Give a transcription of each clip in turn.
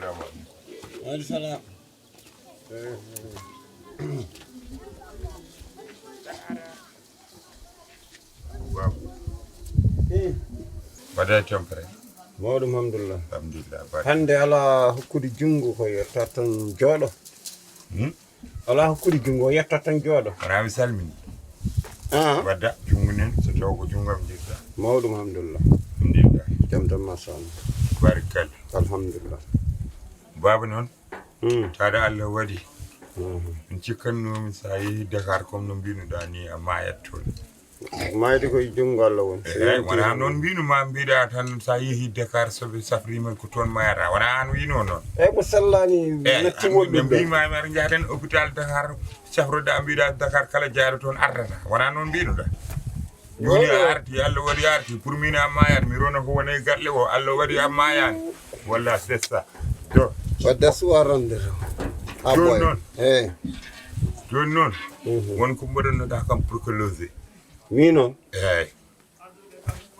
salaamaaleykum. waaleykum salaam. waaw. mbaɗɗa tampere. mawɗum alhamdulillah. alhamdulillah. hannde alaa hokkude junngo ko yettat tan jooɗo. alaa hokkude junngo o yettat tan jooɗo. wonaa mi salmini. wadda junngo nen so taw ko junngam jiɗɗa. mawɗum alhamdulillah. alhamdulillah. jam tan machallah. barikalla. alhamdulillah. baaba noon. taada Allah waɗi. min cikkatnoomi so a yehii Dakar comme no mbinoɗaa ni a maayat toon. maayde koye junngo Allah woni. eeyi wonaa noon mbinuma mbiɗaa tan so a yehii Dakar so ɓe safriima ko toon mayata wonaa an wiinoo noon. eeyi mo sellaani nattimol ɓe mbimaami aɗa njahaten hôpital Dakar safroɗaa mbiɗaa Dakar kala jaaɗo toon ardata wonaa noon mbinoɗaa. jooni a arti Allah waɗi arti pour min a maayat mi rona ko woni e galle o Allah waɗi a maayaani walla c'est ça to wadde suwa ronde to jooni noon eeyi jooni noon wonko mbaɗannoɗaa kam pour que logé mi noon eeyi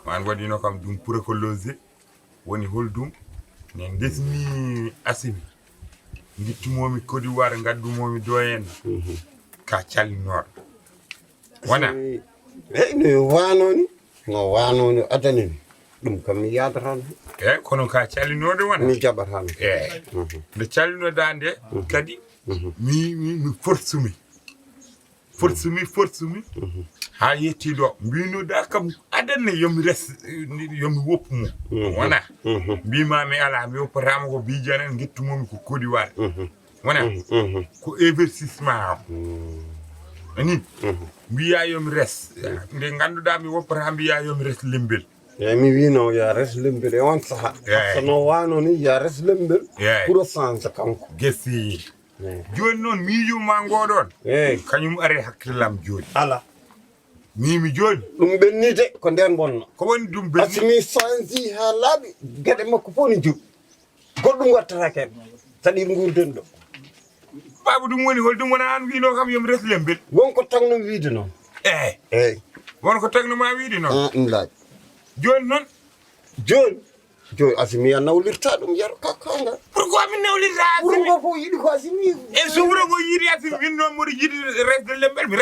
man waɗino kam ɗum pour que logé woni holɗum ne desmi asimi gittumomi Côte d'Ivoire gaddumomi do en ka callinor wona eyi no wanoni no wanoni adanini ɗum kam mi yadatan eyi kono ka callinode wona mi jaɓatan eyi nde callinoɗa nde kadi mi fortsumi ha yettiɗo mbinoɗa kam adanne yomi res yomi woppumo wona mbimami ala mi woppatama ko bijanen guettumomi ko Côte d'Ivoire wona ko investissement ani mbiya yomi res nde ganduɗa mi woppata mbiya yomi res lembel eyi mi wino ya res lembel e on saaha sono wano ni ya res lembel pour change kanko gessi joni noon miijuma ngoɗon eyi kañum ari hakkillam joni ala mimi joni ɗum ɓennite ko nden bonno ko woni ɗum benni asimi change ha laaɓi gueɗe makko fof ne jogui goɗɗum wattatake en saɗir gurden ɗo baaba ɗum woni hol ɗum wona an wino kam yomi res lembel wonko tagno wiide noon eyi eyi wonko tagnoma wiide noon ɗum laaƴi joni noon joni asimi a nawlirta ɗum yaro kakkangal pourquoi min nawlirta wuro ngo fof yiɗi ko asimi e so wuro ngo yiiɗi asimi min noon mboɗo yiɗi resde lembel mi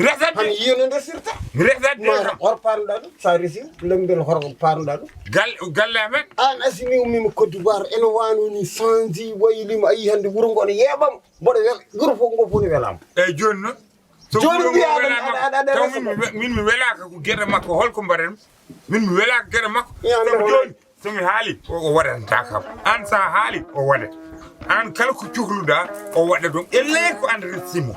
resat han yiyano nder sirta mi resat mara hor panuɗa ɗum sa resi lembel hor panuɗa ɗum galle amen an asimi ummima Côte d'Ivoire ene wanoni change waylima a yi hande wuro ngo ne yeeɓam mboɗo wela wuro fof ngo fof ne welama eyyi joni noon joni taw min mi welaka ko gueɗe makko holko mbaɗen min mi welaka gueɗe makko somi joni somi haali o waɗanta kam an sa haali o waɗat an kala ko cohluɗa o waɗa ɗum elle ko andretimo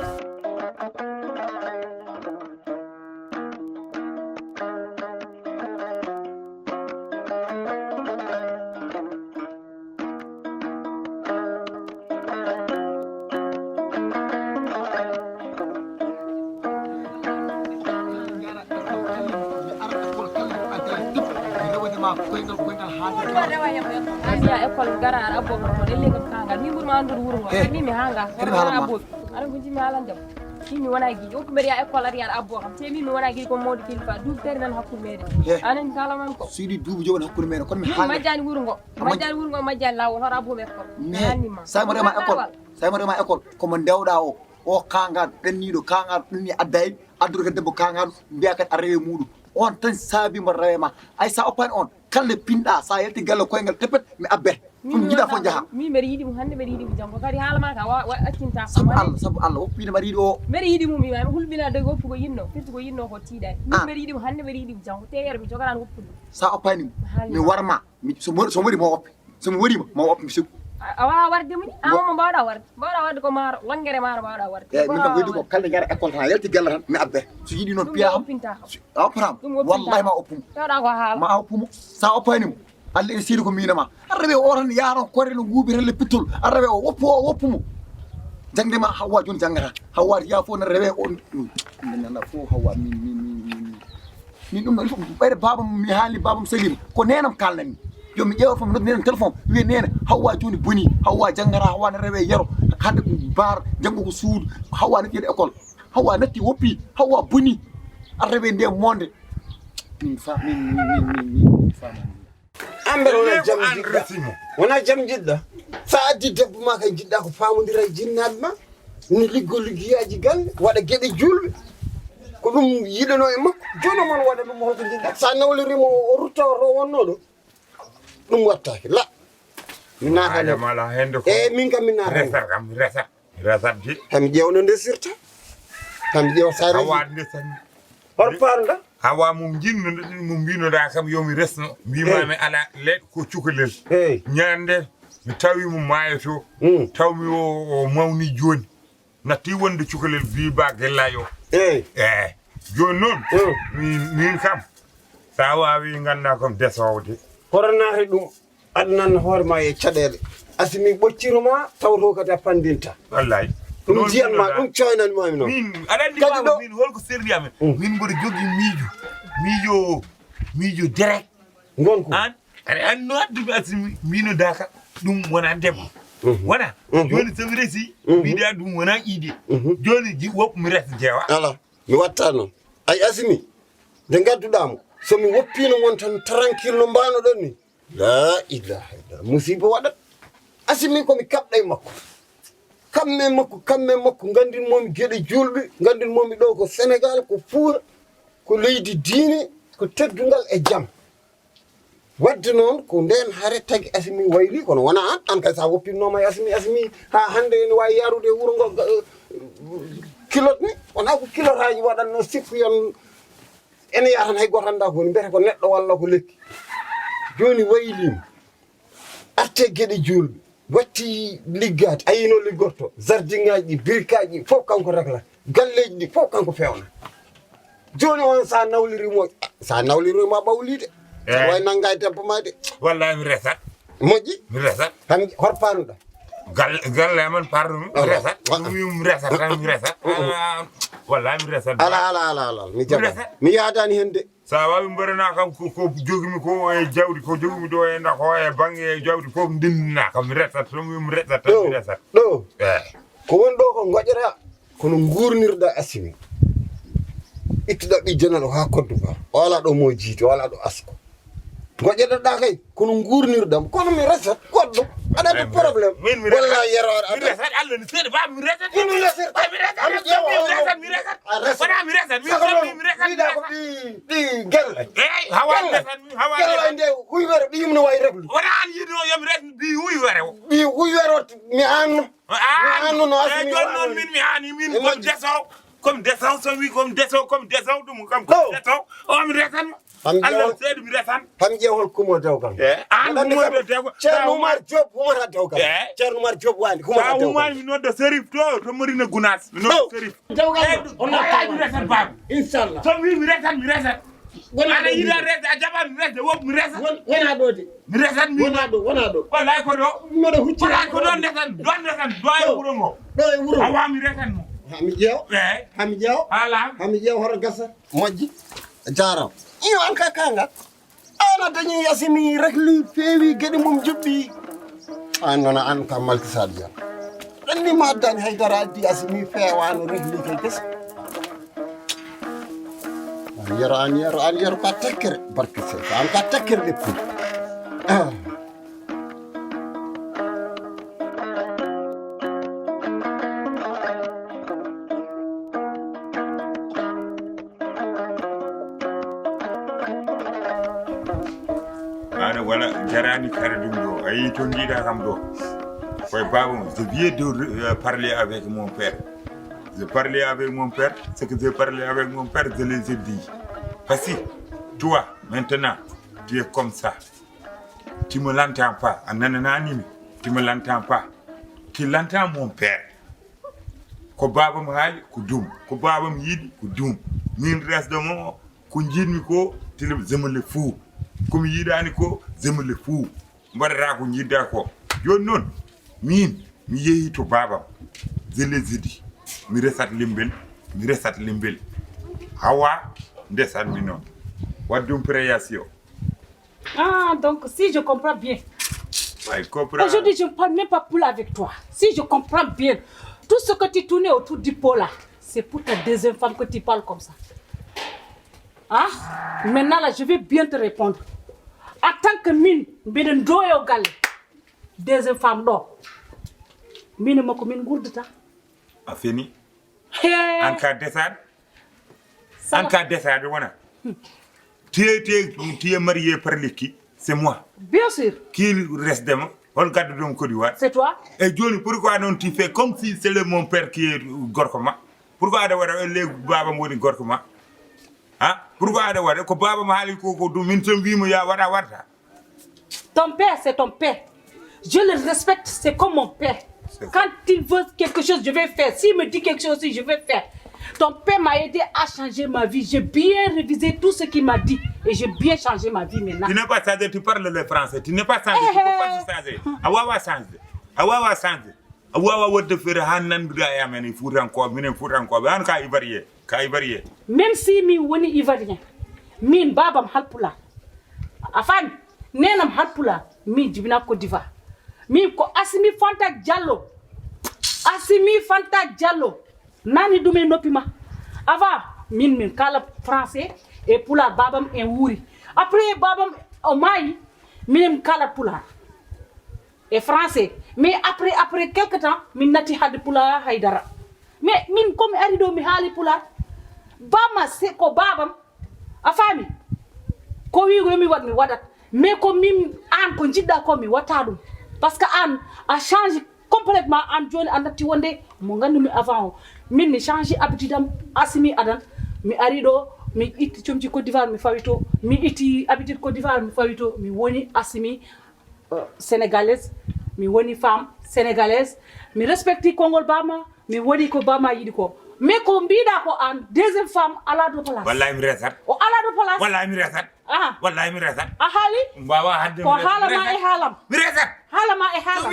ya école gara ara abbo ko le lega kanga mi burma andur wuro mi mi hanga abbo ara gunji mi halan jam mi wona gi o ko meri ya école ari ara abbo xam te mi wona gi ko modi kilfa du ter nan hakku mede anen kala man ko sidi dubu jowon hakku mede kon mi hala majani wuro ngo majani lawo hora abbo me ko sa mo rema école ko mo dewda o kanga bennido kanga dum ni adday addude debbo kanga biya kat arewe mudu on tan sabi mo rewema ay sa opan on kala pinda sa yelti gallo koyngal tepet mi abbe dum jida fo jaha mi meri yidi mu hande meri yidi mu jango kadi hala ma ka wa accinta sabu Allah woppide mari yidi o meri yidi mu mi ma hulbina de goppu ko yinno firtu ko yinno ko tiiday mi meri yidi mu hande meri yidi mu jango teyer mi jogaran woppude sa opani mi warma so wori mo woppi so mo wori mo woppi mi sub awa warde muni mo bawda warde ko maaro langere maaro bawda warde min kam wedi ko kala gara école tan yelti galla tan mi abbe so yidi non piya opram wallahi ma oppum tawda ko haala ma oppum sa opani mo Allah sidi ko minama arabe o tan yaaro korre no guubi relle pitol arabe o woppumo jangde ma hawa joni jangata hawa ya fo na rewe on nana fo hawa min dum il faut bayde babam mi haali babam Salim ko nenam kalnami yo mi ƴeewa fam noddi téléphone wi nene hawa joni boni hawa jangara hawa na rewe yaro hande ko bar jango ko suudu hawa natti école hawa natti woppi hawa boni arabe nde monde min fa min amber wona jam an jiɗɗa resimo wona jam jiɗɗa sa addi debbo ma kay jiɗɗa ko famodira e jinnaɓe ma ni liggiyaji galle waɗa gueɗe julɓe ko ɗum yiɗano e makko joni mon waɗa ɗum holko jiɗɗa sa nawlirimo o rutta to wonno ɗo ɗum wattake la mi naata mala hende ko min kam min naata resat kam resat ji hami ƴewno ndesirta hami ƴeewa sare hawa ndesan hor parda hawa mum jinno mum mbinoɗa kam yomi resno mbimami ala leɗ ko cukalel ñande mi tawi mo maayo to tawmi o mawni joni natti wonde cukalel biba gellayo joni noon min kam sa wawi ganda kom desowde hoto naati ɗum adnan hoore ma e caɗele asimi ɓocciroma tawto kadi a pandinta wallahi ɗum jiyanma ɗum coynanimami noon min aɗa andi baba min holko serdi amen min mboɗo jogui miijo direct gonko an aɗa andi no addumi asimi mbino daka ɗum wona debbo wona joni somi resi mbiɗa ɗum wona ƴiide joni woɓɓe mi resa jeewa ala mi watta noon ay asimi nde gadduɗamo somi woppino mon tan tranquille no mbanoɗon ni la ilaha illallah musiba waɗat asimi komi kaɓɗa e makko kamɓe makko gandinmomi gueɗe julɓe gandinmomi ɗo ko sénégal ko fuura ko leydi diine ko teddugal e jaam wadde noon ko nden haare tagui asimi wayli kono wona an kay sa woppinoma e asimi ha hande ne wawi yarude e wuuro ngo kilote ni wona ko kilote haji waɗatno sikku yon ene yatan hay goto anda koni mbiyete ko neɗɗo walla ko lekki joni waylima arte gueɗe julɓe watti liggade ayino liggorto jardin ngaji ɗi birkaji ɗi fof kanko régla galleji ɗi fof kanko fewna joni on sa nawlirimo ɓawlide saɗa wawi nangga e debbo ma de wallahi mi resat moƴƴi mi resat tan hor panuɗa galle man pardon mi resat mi resat tan mi resat wallahi mi resat ala mi jaɓa mi yadani hen de sa wawi mbaɗana kam ko jogimi ko e jawdi ko jogimi ɗo e nako e banggue jawdi fof ndindina kam mi resat mi resat tan mi resat ɗo ko woni ɗo ko goƴata kono gurnirɗa asimi ittuɗa ɓijjanal o ha koddu ba o ala ɗo mo jiite o ala ɗo asko goƴeɗoɗa kay kono gurnirɗam kono mi resat goɗɗo aɗa probléme walla yeroɗa mi resat allah ni seeɗa ba mi resat mi resat ko ɗi gelle hawa resat mi hawa gelle nde huywere ɓiyum no wayi reglu wona an yiɗo yomi res bi huywere o ɓi huywere o mi anno no asimi joni noon min mi hani min comme desow comme desow so wi comme desow ɗum kam comme desow o mi resanmo allah seeɗa mi resan ham ƴeew hol kumo dewgal an humoɗo dew ceerno Oumar Diop humata dewgal ceerno Oumar Diop wandi humata dewgal humani mi nodda sérif to marina gounas mi nodda sérif dewgal mi resat baba inchallah so wi mi resat aɗa yiɗa resde a jaɓat mi resde woɓ mi resat wona ɗo de mi resat wona ɗo wallahi ko ɗo mbiɗa hucci wallahi ko ɗon desan ɗo e wuuro ngo ɗo e wuuro hawa mi resat mo hami ƴeew hami ƴeew hoto gasa moƴƴi jaram iyo an ka kangal ana dañi asimi regli feewi gueɗe mum juɓɓi an noon an kam malkisaɗo jam ɗannima addani haydara addi asimi fewano regli kay gesa an yero ka tekkere barke seka an ka tekkere ɗeppude wala jarani kare ɗum ɗo ayi to jiiɗa kam ɗo koye babam je viens de parler avec mon père je parlais avec mon père ce que j'ai parlé avec mon père je les ai dit parce que toi maintenant tu es comme ça tu me l'entends pas anananimi tu me l'entends pas tu l'entends mon père ko babam haali ko dum ko babam yiɗi ko dum min resdemo ko jiɗmi ko tele je me le fous komi yiɗani ko je me le fous mbaɗata ko jidda ko joni noon min mi yeehi to babam je les ai dit mi resat limbel hawa ndesatmi noon waddum préation. Ah, donc si je comprends bien. Ouais, comprends. Aujourd'hui, je ne parle même pas plus avec toi. Si je comprends bien, tout ce que tu tournais autour du pot là, c'est pour ta deuxième femme que tu parles comme ça. Ah, maintenant là, je vais bien te répondre. en tant que min mbiɗen doyo galle deuxième femme ɗo min makko min gurdata a fini en cas desade en cas desade wona tu es marié par l'équipe c'est moi bien sûr qui reste demain on garde donc Côte d'Ivoire c'est toi et Johnny pourquoi non tu fais comme si c'est le mon père qui est gorkoma pourquoi ada wara le baba modi gorkoma hein pourquoi ada wara ko baba ma hali ko do min tan wimo ya wada warta ton père c'est ton père je le respecte c'est comme mon père quand il veut quelque chose je vais faire s'il me dit quelque chose aussi je vais faire ton père m'a aidé à changer ma vie j'ai bien révisé tout ce qu'il m'a dit et j'ai bien changé ma vie maintenant tu n'es pas changé tu parles le français tu n'es pas changé tu peux pas changer awawa changer awawa wodde fere hananduda yamani fuuranko minen fuuranko be an ka ivoirien même si mi woni ivoirien min babam halpula afan nenam halpula mi jibina Côte d'Ivoire mi ko Assimi Fanta Diallo nani dume nopima avant min kala français et pula babam en wuri après babam o mayi min kala pula et français mais après quelque temps min nati hadde pula haydara mais min comme ari do mi haali pula bama c'est ko babam a fami ko wi go mi wad mi wadat mais ko min an ko jidda ko mi wata dum parce que an a changé complètement an joni andati wonde mo gandumi avant min mi changé habitude am Assimi adan mi ari do mi itti comci Côte d'Ivoire mi fawito mi itti habitude Côte d'Ivoire mi fawito mi woni Assimi sénégalaise mi woni femme sénégalaise mi respecte kongol bama mi woni ko bama yidi ko mais ko mbiida ko an deuxième femme ala do place wallahi mi resat o ala do place wallahi mi resat wallahi mi resat a haali mbawa hadde ko haalama e haalam mi resat haalama e haalam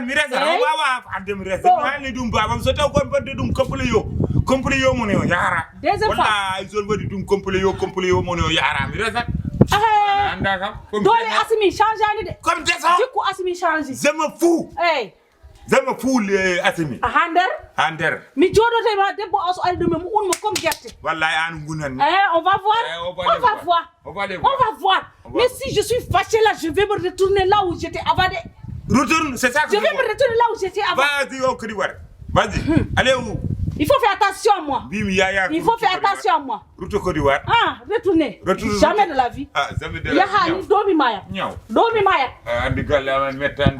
mi resat mbawa hadde mi resat haali dum babam so taw kon badde dum complet yo mon yo yara deuxième femme wallahi so wadi dum complet yo mon yo yara mi resat anda kam dole Assimi change ani de comme ça jikku Assimi change je me fous le Assimi hander mi jodote ma debbo aso ari do mo un mo comme gerte wallahi an ngunan on va voir mais si je suis fâché là je vais me retourner là où j'étais avant de retourne c'est ça que je vais me retourner là où j'étais avant vas-y au Côte d'Ivoire vas-y allez où il faut faire attention à moi il faut faire attention à moi retourne Côte d'Ivoire retourner jamais de la vie jamais de la vie yahani domi mayat andi gallamen mettande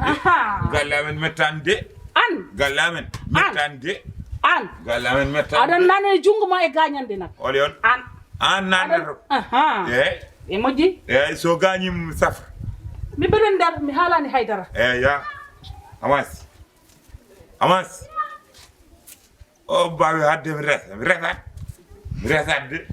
adan nane jungo ma e gagnande nak oli on an nanar e moji so gagnim saf mi beden dar mi halani haydara ya amas o bawi hadde mi resat de